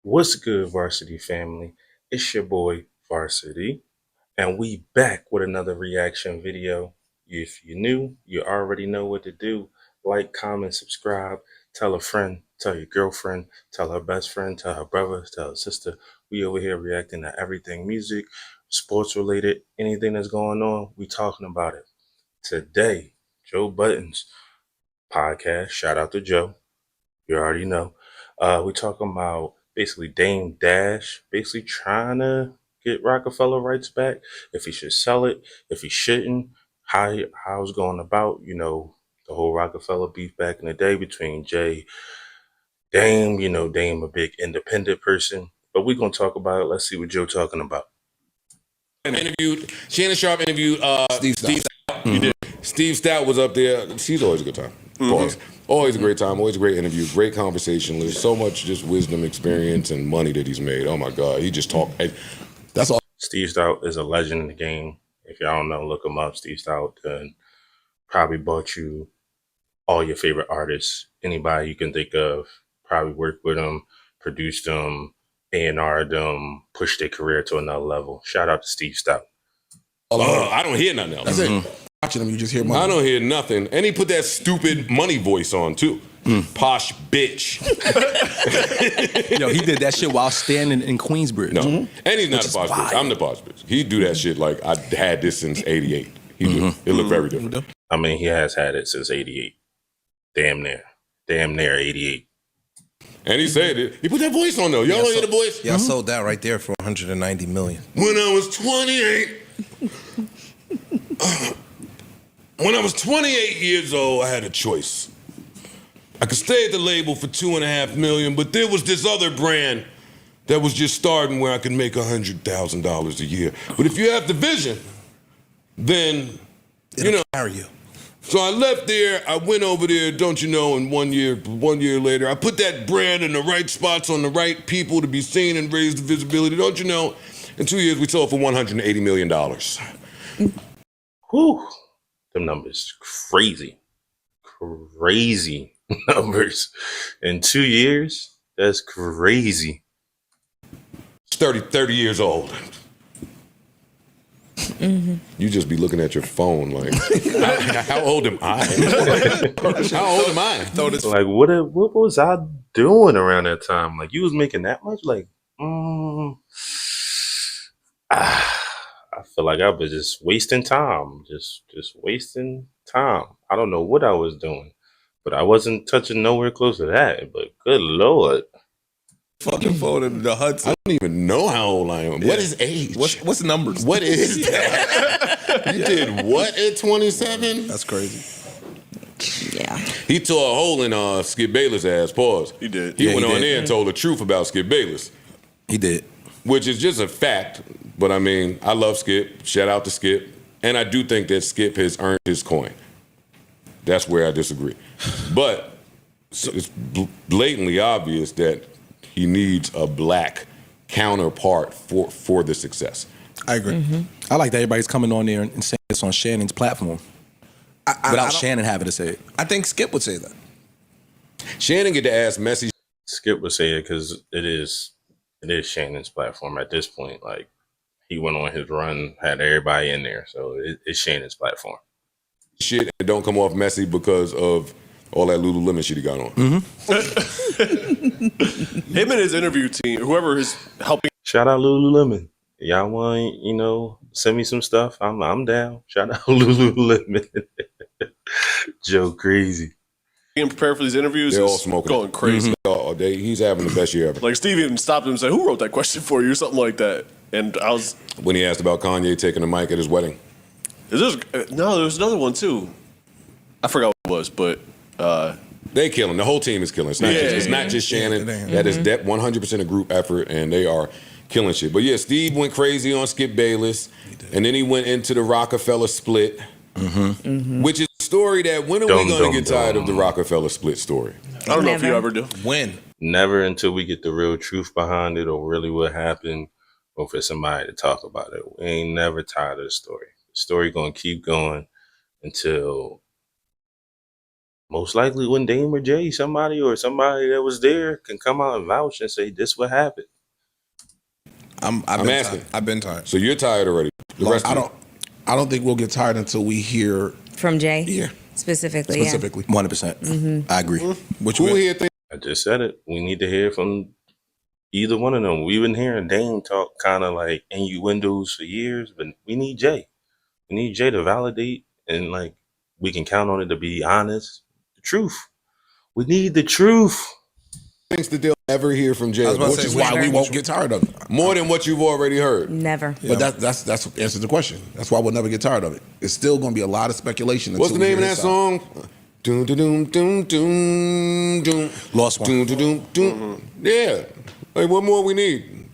What's good, Varsity family? It's your boy, Varsity, and we back with another reaction video. If you're new, you already know what to do. Like, comment, subscribe, tell a friend, tell your girlfriend, tell her best friend, tell her brother, tell her sister. We over here reacting to everything music, sports related, anything that's going on, we talking about it. Today, Joe Budden's podcast, shout out to Joe. You already know. We talking about basically Dame Dash basically trying to get Rocafella rights back. If he should sell it, if he shouldn't, how it's going about. The whole Rocafella beef back in the day between Jay Dame. Dame a big independent person, but we gonna talk about it. Let's see what Joe talking about. Interviewed Shannon Sharp interviewed Steve Steve Stoute. You did. Steve Stoute was up there. She's always a good time. Pause. Always a great time. Always a great interview. Great conversation. There's so much just wisdom, experience, and money that he's made. Oh my God, he just talked. That's all. Steve Stoute is a legend in the game. If y'all don't know, look him up. Steve Stoute probably bought you all your favorite artists, anybody you can think of, probably worked with them, produced them, A&R them, pushed their career to another level. Shout out to Steve Stoute. I don't hear nothing else. That's it. Watching him, you just hear money. I don't hear nothing. And he put that stupid money voice on too. Posh bitch. Yo, he did that shit while standing in Queensbridge. No. And he's not a posh bitch. I'm the posh bitch. He do that shit like I had this since '88. He do. It looked very different. I mean, he has had it since '88. Damn near '88. And he said it. He put that voice on though. Y'all don't hear the voice? Yeah, I sold that right there for 190 million. When I was 28. When I was 28 years old, I had a choice. I could stay at the label for $2.5 million, but there was this other brand that was just starting where I could make $100,000 a year. But if you have the vision, then It'll carry you. So I left there, I went over there, don't you know, and 1 year later, I put that brand in the right spots on the right people to be seen and raise the visibility, don't you know? In 2 years, we sold for $180 million. Whew. Them numbers crazy. Crazy numbers. In 2 years, that's crazy. 30 years old. You just be looking at your phone like, how old am I? How old am I? Like, what was I doing around that time? Like, you was making that much? Like, I feel like I was just wasting time. Just wasting time. I don't know what I was doing, but I wasn't touching nowhere close to that. But good Lord. Fucking phone in the Hudson. I don't even know how old I am. Yeah. What is age? What's the numbers? What is that? You did what at 27? That's crazy. Yeah. He tore a hole in Skip Bayless' ass. Pause. He did. He Yeah, went he on did. there and told the truth about Skip Bayless, He did. which is just a fact. But I mean, I love Skip. Shout out to Skip. And I do think that Skip has earned his coin. That's where I disagree. But it's blatantly obvious that he needs a black counterpart for the success. I agree. I like that everybody's coming on there and saying this on Shannon's platform without Shannon having to say it. I think Skip would say that. Shannon get to ask Messi. Skip would say it because it is Shannon's platform at this point. Like, he went on his run, had everybody in there, so it's Shannon's platform. Shit and don't come off messy because of all that Lululemon shit he got on. Him and his interview team, whoever is helping. Shout out Lululemon. Y'all want, send me some stuff? I'm down. Shout out Lululemon. Joe crazy. Being prepared for these interviews, They're is all smoking. going crazy. He's having the best year ever. Like Steve even stopped him and said, "Who wrote that question for you?" or something like that. And I was, When he asked about Kanye taking the mic at his wedding. "Is this?" No, there was another one too. I forgot what it was, but They killing. The whole team is killing. It's not, Yeah. just, it's not just Shannon. That is 100% a group effort, and they are killing shit. But yeah, Steve went crazy on Skip Bayless, and then he went into the Rocafella split, which is a story that when are we going to get tired of the Rocafella split story? I don't know if you Never. ever do. When? Never until we get the real truth behind it or really what happened or for somebody to talk about it. We ain't never tired of the story. The story going to keep going until most likely when Dame or Jay, somebody that was there can come out and vouch and say this what happened. I've I'm been asking. tired. I've been tired. So you're tired already. The rest I of you. I don't think we'll get tired until we hear From Jay? Yeah. Specifically, specifically. 100%. I agree. What you Who mean? here think I just said it. We need to hear from either one of them. We've been hearing Dame talk kind of like innuendos for years, but we need Jay. We need Jay to validate and like we can count on it to be honest. The truth. We need the truth. thinks that they'll ever hear from Jay? I was about to Which say, is why we Never. won't get tired of it. More than what you've already heard. Never. But that's answers the question. That's why we'll never get tired of it. It's still going to be a lot of speculation. What's the until we name of hear that his side. song? Doom, doom, doom, doom, doom. Lost one. Doom, doom, doom. Yeah. Like, what more we need?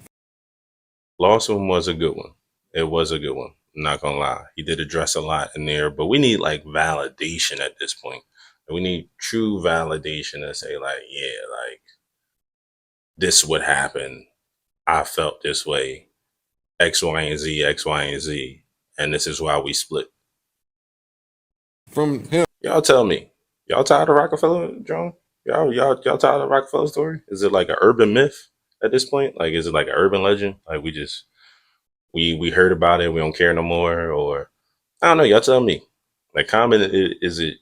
Lost One was a good one. It was a good one. I'm not gonna lie. He did address a lot in there, but we need like validation at this point. We need true validation to say like, yeah, like this would happen. I felt this way. X, Y, and Z, X, Y, and Z. And this is why we split. From him. Y'all tell me. Y'all tired of Rocafella, John? Y'all tired of the Rockefeller story? Is it like an urban myth at this point? Like, is it like an urban legend? Like we heard about it, we don't care no more, or I don't know. Y'all tell me. Like, comment. Is it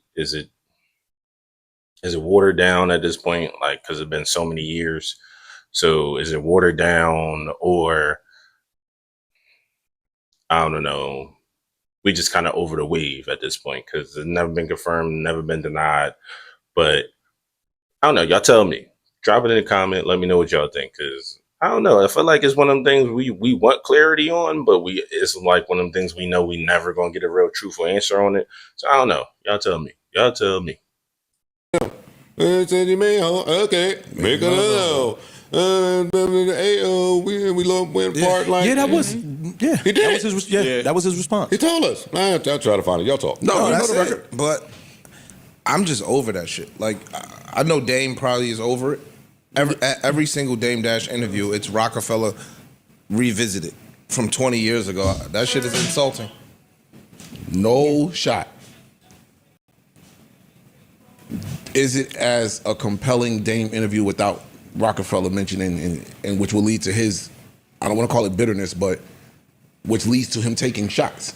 watered down at this point? Like, because it's been so many years. So is it watered down, or I don't know? We just kind of over the wave at this point because it's never been confirmed, never been denied. But I don't know. Y'all tell me. Drop it in the comment. Let me know what y'all think. Because I don't know. I feel like it's one of them things we want clarity on, but it's like one of them things we know we never gonna get a real truthful answer on it. So I don't know. Y'all tell me. Y'all tell me. Said you may, okay. Make a no. We love went part like Yeah, that was yeah. He did. That was his that was his response. He told us. I'll try to find it. Y'all talk. No, you that's know the it. But I'm just over that shit. Like, I know Dame probably is over it. Every single Dame Dash interview, it's Rockefeller revisited from 20 years ago. That shit is insulting. No shot. Is it as a compelling Dame interview without Rockefeller mentioning, and which will lead to his, I don't want to call it bitterness, but which leads to him taking shots?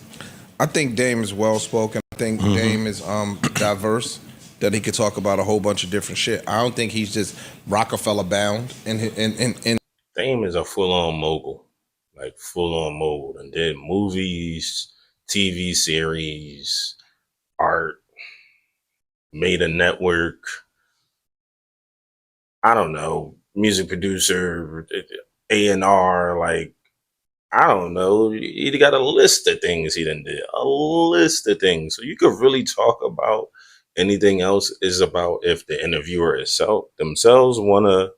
I think Dame is well spoken. I think Dame is diverse. That he could talk about a whole bunch of different shit. I don't think he's just Rockefeller bound. In Dame is a full on mogul, like full on mogul, and did movies, TV series, art, made a network. I don't know, music producer, A&R, like I don't know. He got a list of things he done did, a list of things. So you could really talk about anything else is about if the interviewer itself themselves want to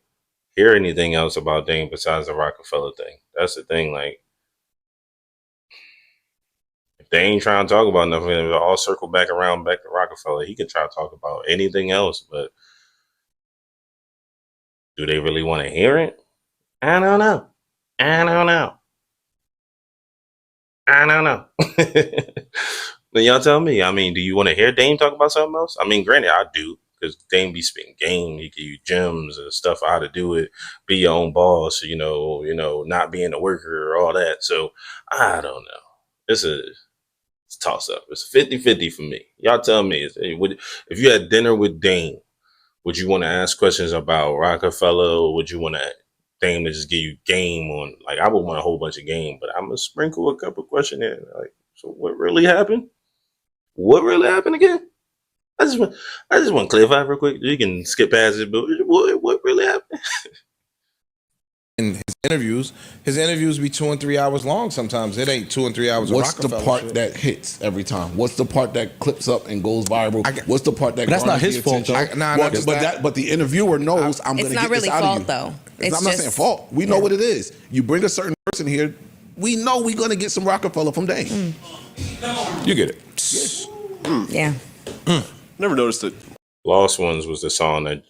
hear anything else about Dame besides the Rockefeller thing. That's the thing. Like, if they ain't trying to talk about nothing, it'll all circle back around back to Rockefeller. He can try to talk about anything else, but do they really want to hear it? I don't know. I don't know. I don't know. Then y'all tell me. I mean, do you want to hear Dame talk about something else? I mean, granted, I do, because Dame be spitting game. He give you gems and stuff, how to do it, be your own boss, not being a worker or all that. So I don't know. It's a toss up. It's 50-50 for me. Y'all tell me. If you had dinner with Dame, would you want to ask questions about Rockefeller, or would you want to Dame to just give you game on? Like, I would want a whole bunch of game, but I'm gonna sprinkle a couple questions in. Like, so what really happened? What really happened again? I just want to clarify real quick. You can skip past it, but what really happened? his interviews be 2 and 3 hours long. Sometimes it ain't 2 and 3 hours. What's of the Rockefeller part shit. that hits every time? What's the part that clips up and goes viral? What's the part that? But that's not garners his the fault, attention? though. Not just that. But the interviewer knows I'm going It's to not get really this out of fault, you. though. I'm not saying fault. We know what it is. You bring a certain person here, we know we're going to get some Rockefeller from Dame. You get it. Yeah. Never noticed it. Lost Ones was the song that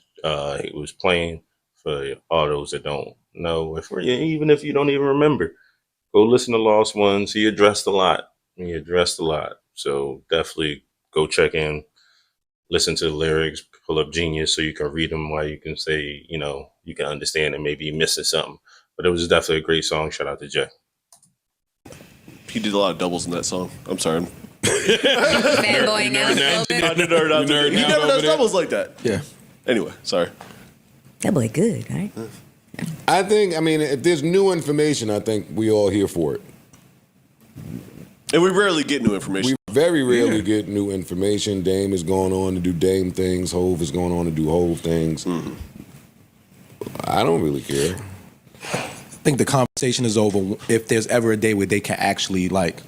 he was playing for all those that don't know. Even if you don't even remember, go listen to Lost Ones. He addressed a lot. So definitely go check in, listen to the lyrics, pull up Genius so you can read them while you can say, you know, you can understand and maybe you're missing something. But it was definitely a great song. Shout out to Jay. He did a lot of doubles in that song. I'm sorry. Fanboying out a little bit. I nerd out there. He nerding out never over does there. doubles like that. Yeah. Anyway, sorry. That boy good, right? I think, I mean, if there's new information, I think we all here for it. And we rarely get new information. We very rarely get new information. Dame is going on to do Dame things. Hove is going on to do Hove things. I don't really care. I think the conversation is over if there's ever a day where they can actually like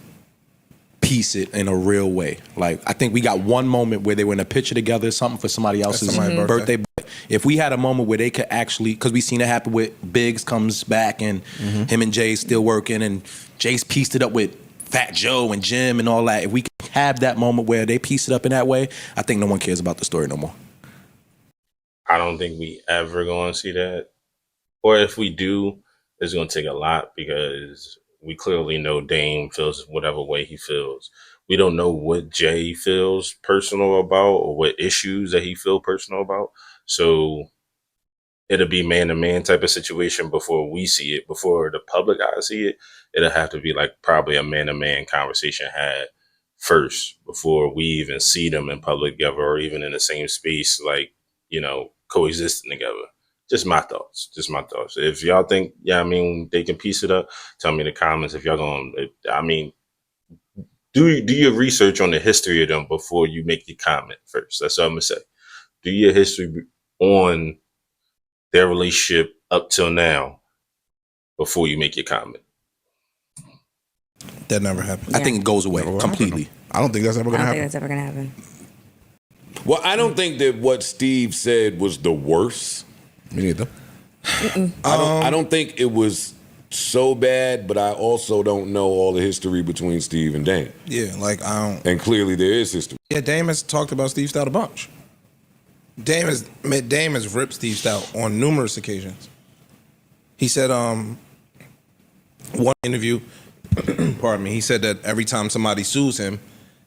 piece it in a real way. Like I think we got one moment where they were in a picture together, something for somebody else's somebody's birthday. But if we had a moment where they could actually, because we seen it happen with Biggs comes back and him and Jay's still working, and Jay's pieced it up with Fat Joe and Jim and all that. If we could have that moment where they piece it up in that way, I think no one cares about the story no more. I don't think we ever going to see that. Or if we do, it's going to take a lot because we clearly know Dame feels whatever way he feels. We don't know what Jay feels personal about or what issues that he feel personal about. So it'll be man-to-man type of situation before we see it. Before the public eye see it, it'll have to be like probably a man-to-man conversation had first before we even see them in public together or even in the same space, like, you know, coexisting together. Just my thoughts. Just my thoughts. If y'all think, yeah, I mean, they can piece it up, tell me in the comments if y'all going to, I mean, do your research on the history of them before you make your comment first. That's what I'm going to say. Do your history on their relationship up till now before you make your comment. That never happened. I think it goes away Never will completely. I don't think that's ever I gonna don't think happen. that's ever gonna happen. Well, I don't think that what Steve said was the worst. Me neither. I don't think it was so bad, but I also don't know all the history between Steve and Dame. Yeah, like I don't. And clearly there is history. Yeah, Dame has talked about Steve Stoute a bunch. Dame has ripped Steve Stoute on numerous occasions. He said, one interview, pardon me, he said that every time somebody sues him,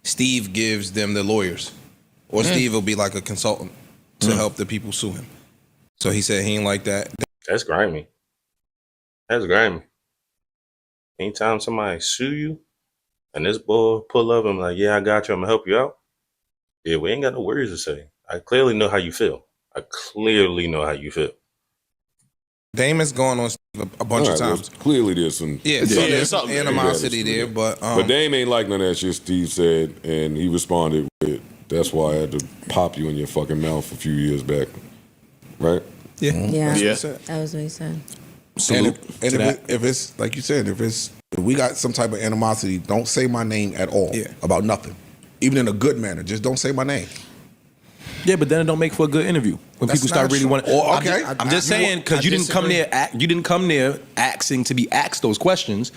Steve gives them the lawyers. Or Steve will be like a consultant to help the people sue him. So he said he ain't like that. That's grimy. That's grimy. Anytime somebody sue you and this boy pull up and like, yeah, I got you, I'm gonna help you out. Yeah, we ain't got no words to say. I clearly know how you feel. I clearly know how you feel. Dame has gone on Steve a bunch of All right, well, times. clearly there's some. Yeah, so Yeah, there's something there. animosity there, but Dame ain't like none of that shit Steve said, and he responded with, "That's why I had to pop you in your fucking mouth a few years back." Right? yeah, Yeah. that's what Yeah. he said. That was what he said. And, Salute if, to that. if it's like you said, if we got some type of animosity, don't say my name at all Yeah. about nothing, even in a good manner. Just don't say my name. Yeah, but then it don't make for a good interview when That's people start not really true. wanting. Oh, okay. I'm just saying because I you didn't come disagree. there. You didn't come there asking to be asked those questions,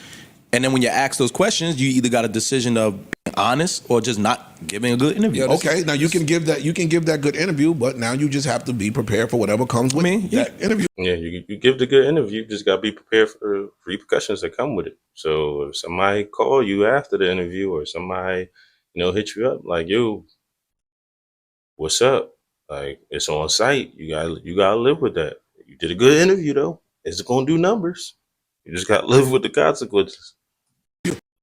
and then when you ask those questions, you either got a decision of being honest or just not giving a good interview. Yeah, this Okay, now you can give that good interview, but now you just have to be prepared for whatever comes with that interview. Yeah, you give the good interview, you just gotta be prepared for the repercussions that come with it. So if somebody call you after the interview or somebody, you know, hit you up like, yo, what's up? Like, it's on site. You gotta live with that. You did a good interview though. It's gonna do numbers. You just gotta live with the consequences.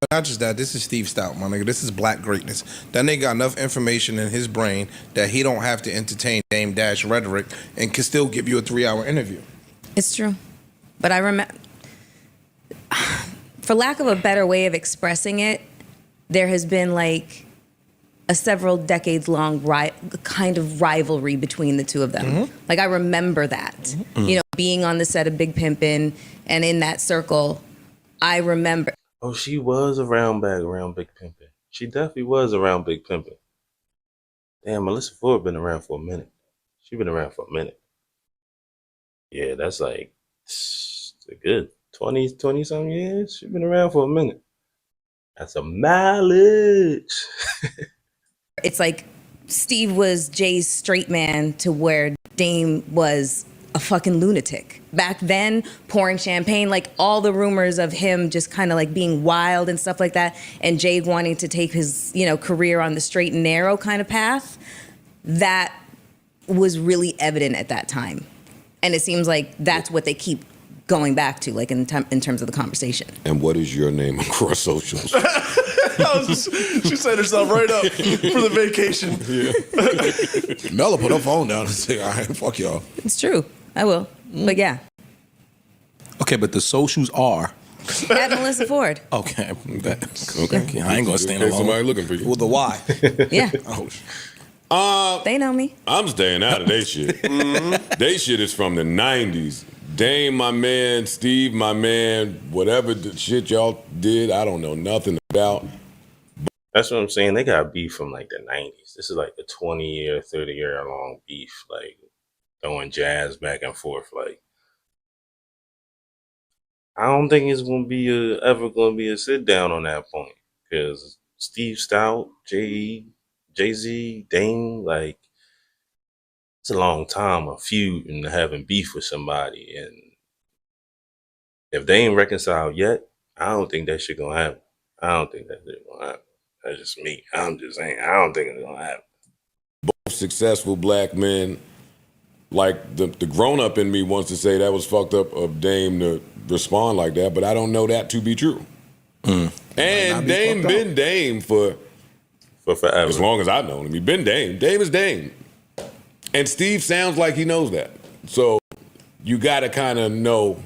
But not just that, this is Steve Stoute, my nigga. This is black greatness. That nigga got enough information in his brain that he don't have to entertain Dame Dash rhetoric and can still give you a 3-hour interview. It's true. But I remember, for lack of a better way of expressing it, there has been like a several decades long kind of rivalry between the two of them. Like I remember that, you know, being on the set of Big Pimpin' and in that circle, I remember. Oh, she was around Big Pimpin'. She definitely was around Big Pimpin'. Damn, Melissa Ford been around for a minute. She been around for a minute. Yeah, that's like a good 20 something years. She been around for a minute. That's a mileage. It's like Steve was Jay's straight man to where Dame was a fucking lunatic. Back then, pouring champagne, like all the rumors of him just kind of like being wild and stuff like that, and Jay wanting to take his, you know, career on the straight and narrow kind of path. that was really evident at that time. And it seems like that's what they keep going back to, like in terms of the conversation. And what is your name across socials? She set herself right up for the vacation. Mella put her phone down and say, all right, fuck y'all. It's true. I will. But yeah. Okay, but the socials are. At Melissa Ford. Okay. Okay. I ain't gonna stand There's alone. somebody looking for you. Well, the why? Yeah. They know me. I'm staying out of they shit. They shit is from the 90s. Dame, my man, Steve, my man, whatever the shit y'all did, I don't know nothing about. That's what I'm saying. They got beef from like the 90s. This is like a 20-year, 30-year long beef, like throwing jazz back and forth. Like, I don't think it's gonna be ever gonna be a sit down on that point, because Steve Stoute, Jay-Z, Dame, like, it's a long time of feud and having beef with somebody, and if they ain't reconciled yet, I don't think that shit gonna happen. I don't think that shit gonna happen. That's just me. I'm just saying, I don't think it's gonna happen. Successful black men, like the grown up in me wants to say that was fucked up of Dame to respond like that, but I don't know that to be true. And Dame been Dame for forever. as long as I've known him. He been Dame. Dame is Dame. And Steve sounds like he knows that. So you got to kind of know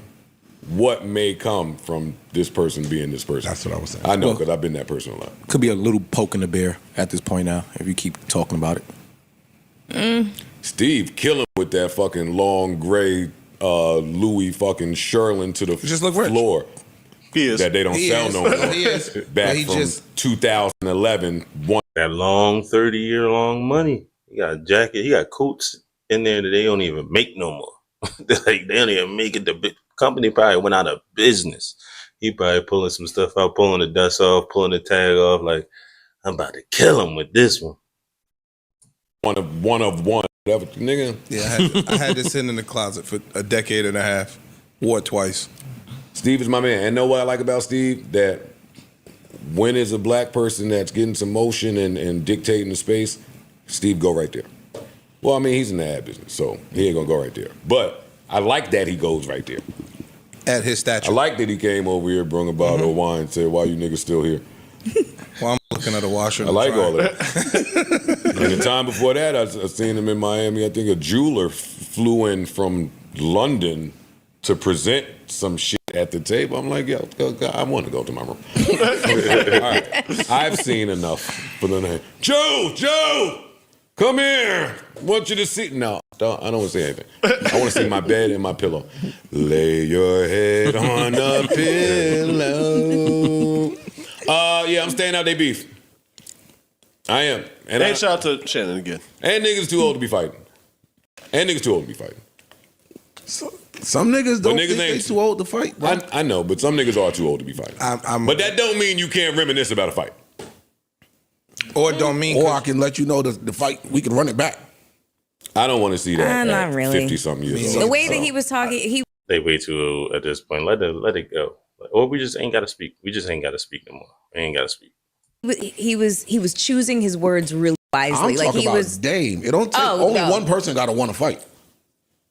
what may come from this person being this person. That's what I was saying. I know because I've been that person a lot. Could be a little poke in the bear at this point now if you keep talking about it. Steve killing with that fucking long gray Louis fucking Sherlin to the Just look rich. floor. He is. That they don't He sell is. no more. He is. Back But he from just 2011. That long 30-year long money. He got a jacket. He got coats in there that they don't even make no more. Like, they don't even make it. The big company probably went out of business. He probably pulling some stuff out, pulling the dust off, pulling the tag off. Like, I'm about to kill him with this one. One of one. Whatever, nigga. Yeah, I had this in the closet for a decade and a half. Wore it twice. Steve is my man. And know what I like about Steve? That when it's a black person that's getting some motion and dictating the space, Steve go right there. Well, I mean, he's in the ad business, so he ain't gonna go right there. But I like that he goes right there. At his stature. I like that he came over here, brung a bottle of wine, and said, "Why you niggas still here?" Well, I'm looking at a washer. I like all of that. And the time before that, I seen him in Miami. I think a jeweler flew in from London to present some shit at the table. I'm like, yo, I want to go to my room. All right. I've seen enough for the night. Joe, come here. Want you to see. No, I don't want to say anything. I want to see my bed and my pillow. Lay your head on a pillow. Yeah, I'm staying out they beef. I am. And Hey, shout out to Shannon again. And niggas too old to be fighting. Some niggas don't niggas think they ain't- too old to fight, bro. I know, but some niggas are too old to be fighting. But that don't mean you can't reminisce about a fight. Or it don't mean. Or I can let you know the fight, we can run it back. I don't want to see that. Not at really. 50-something years The old. way that he was talking, They way too old at this point. Let it go. Or we just ain't got to speak. We just ain't got to speak no more. We ain't got to speak. he was choosing his words really wisely. I'm Like talking he about was. Dame. It don't take Oh, only no. one person got to want to fight.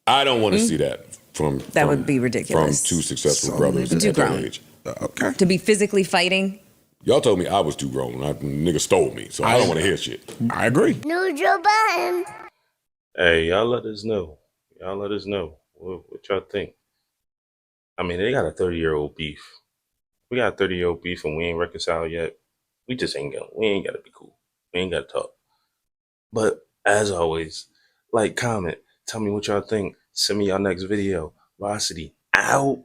I don't want to see that from That would be ridiculous. From two successful Some brothers niggas at too that grown. age. Okay. To be physically fighting. Y'all told me I was too grown. Nigga stole me, so I don't want to hear shit. I agree. Neutral button. Hey, y'all let us know. What y'all think. I mean, they got a 30-year-old beef. We got a 30-year-old beef and we ain't reconciled yet. We ain't got to be cool. We ain't got to talk. But as always, like, comment, tell me what y'all think. Send me your next video. Varsity out.